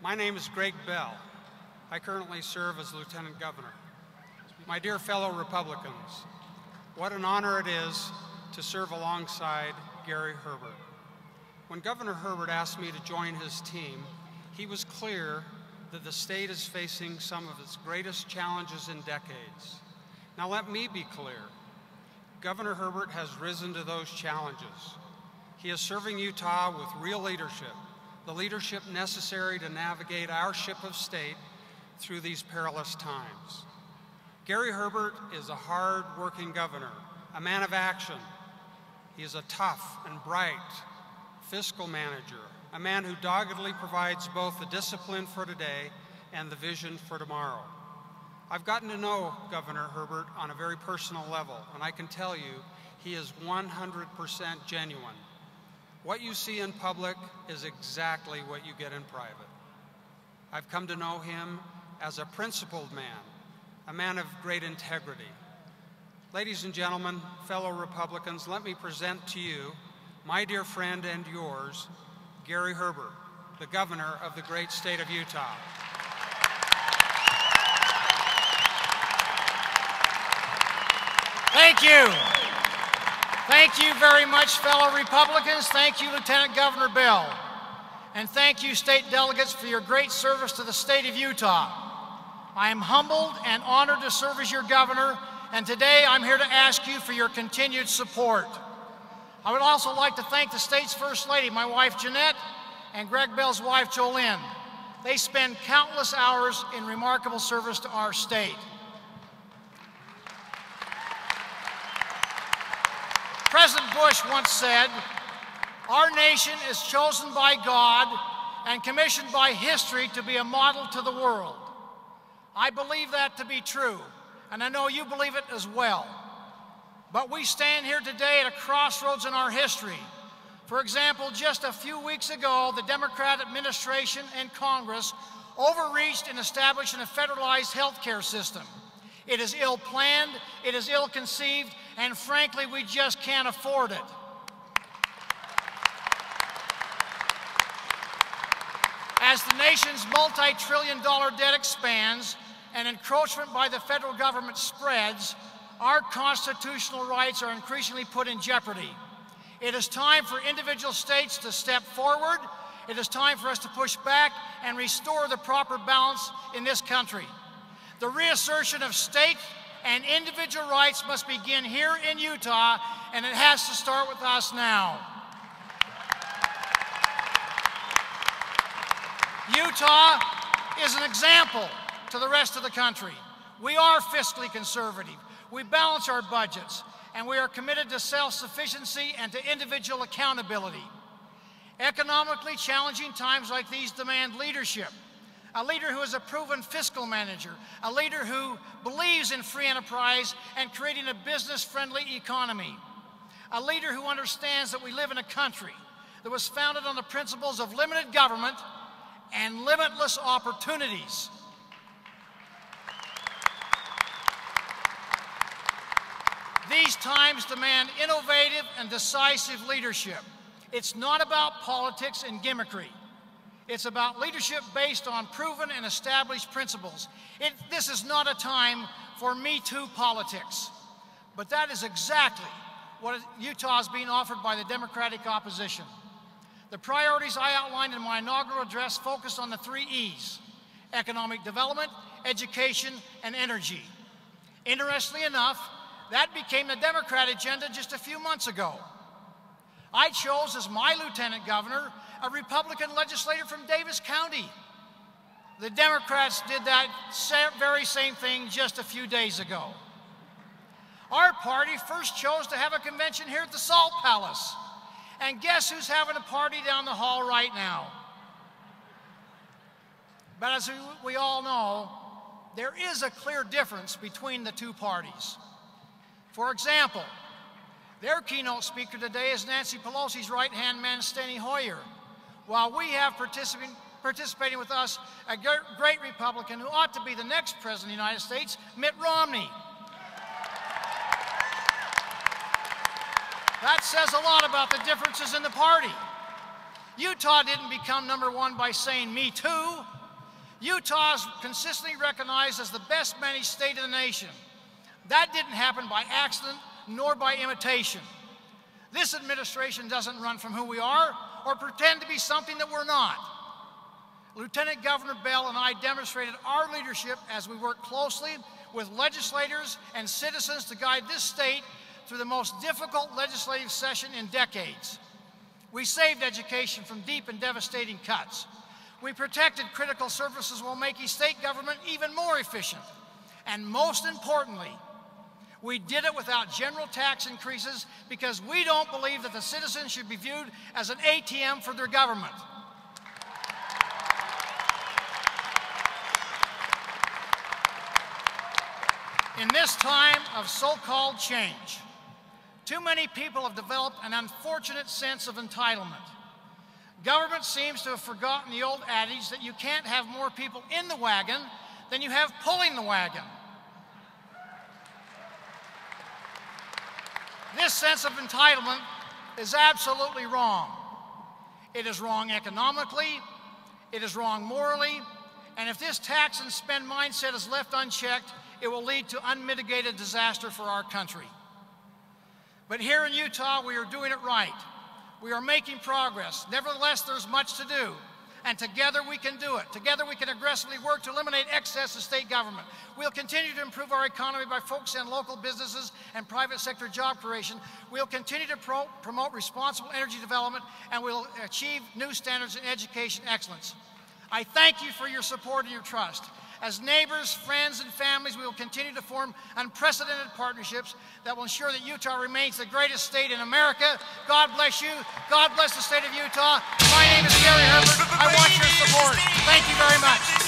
My name is Greg Bell. I currently serve as Lieutenant Governor. My dear fellow Republicans, what an honor it is to serve alongside Gary Herbert. When Governor Herbert asked me to join his team, he was clear that the state is facing some of its greatest challenges in decades. Now let me be clear. Governor Herbert has risen to those challenges. He is serving Utah with real leadership, the leadership necessary to navigate our ship of state through these perilous times. Gary Herbert is a hard-working governor, a man of action. He is a tough and bright fiscal manager, a man who doggedly provides both the discipline for today and the vision for tomorrow. I've gotten to know Governor Herbert on a very personal level, and I can tell you he is 100% genuine. What you see in public is exactly what you get in private. I've come to know him as a principled man, a man of great integrity. Ladies and gentlemen, fellow Republicans, let me present to you my dear friend and yours, Gary Herbert, the governor of the great state of Utah. Thank you. Thank you very much, fellow Republicans. Thank you, Lieutenant Governor Bell. And thank you, state delegates, for your great service to the state of Utah. I am humbled and honored to serve as your governor, and today I'm here to ask you for your continued support. I would also like to thank the state's First Lady, my wife Jeanette, and Greg Bell's wife Jolynn. They spend countless hours in remarkable service to our state. President Bush once said, "Our nation is chosen by God and commissioned by history to be a model to the world." I believe that to be true, and I know you believe it as well. But we stand here today at a crossroads in our history. For example, just a few weeks ago, the Democrat administration and Congress overreached in establishing a federalized health care system. It is ill-planned, it is ill-conceived, and frankly, we just can't afford it. As the nation's multi-trillion-dollar debt expands and encroachment by the federal government spreads, our constitutional rights are increasingly put in jeopardy. It is time for individual states to step forward. It is time for us to push back and restore the proper balance in this country. The reassertion of state and individual rights must begin here in Utah, and it has to start with us now. Utah is an example to the rest of the country. We are fiscally conservative. We balance our budgets, and we are committed to self-sufficiency and to individual accountability. Economically challenging times like these demand leadership. A leader who is a proven fiscal manager, a leader who believes in free enterprise and creating a business-friendly economy, a leader who understands that we live in a country that was founded on the principles of limited government and limitless opportunities. These times demand innovative and decisive leadership. It's not about politics and gimmickry. It's about leadership based on proven and established principles. This is not a time for Me Too politics, but that is exactly what Utah is being offered by the Democratic opposition. The priorities I outlined in my inaugural address focused on the 3 E's: economic development, education, and energy. Interestingly enough, that became the Democrat agenda just a few months ago. I chose as my lieutenant governor a Republican legislator from Davis County. The Democrats did that very same thing just a few days ago. Our party first chose to have a convention here at the Salt Palace. And guess who's having a party down the hall right now? But as we all know, there is a clear difference between the two parties. For example, their keynote speaker today is Nancy Pelosi's right-hand man, Steny Hoyer, while we have participating with us a great Republican who ought to be the next President of the United States, Mitt Romney. That says a lot about the differences in the party. Utah didn't become #1 by saying "me too." Utah is consistently recognized as the best managed state in the nation. That didn't happen by accident nor by imitation. This administration doesn't run from who we are or pretend to be something that we're not. Lieutenant Governor Bell and I demonstrated our leadership as we worked closely with legislators and citizens to guide this state through the most difficult legislative session in decades. We saved education from deep and devastating cuts. We protected critical services while making state government even more efficient. And most importantly, we did it without general tax increases because we don't believe that the citizens should be viewed as an ATM for their government. In this time of so-called change, too many people have developed an unfortunate sense of entitlement. Government seems to have forgotten the old adage that you can't have more people in the wagon than you have pulling the wagon. This sense of entitlement is absolutely wrong. It is wrong economically, it is wrong morally, and if this tax and spend mindset is left unchecked, it will lead to unmitigated disaster for our country. But here in Utah, we are doing it right. We are making progress. Nevertheless, there's much to do, and together we can do it. Together we can aggressively work to eliminate excess of state government. We'll continue to improve our economy by focusing on local businesses and private sector job creation. We'll continue to promote responsible energy development, and we'll achieve new standards in education excellence. I thank you for your support and your trust. As neighbors, friends, and families, we will continue to form unprecedented partnerships that will ensure that Utah remains the greatest state in America. God bless you. God bless the state of Utah. My name is Gary Herbert. I want your support. Thank you very much.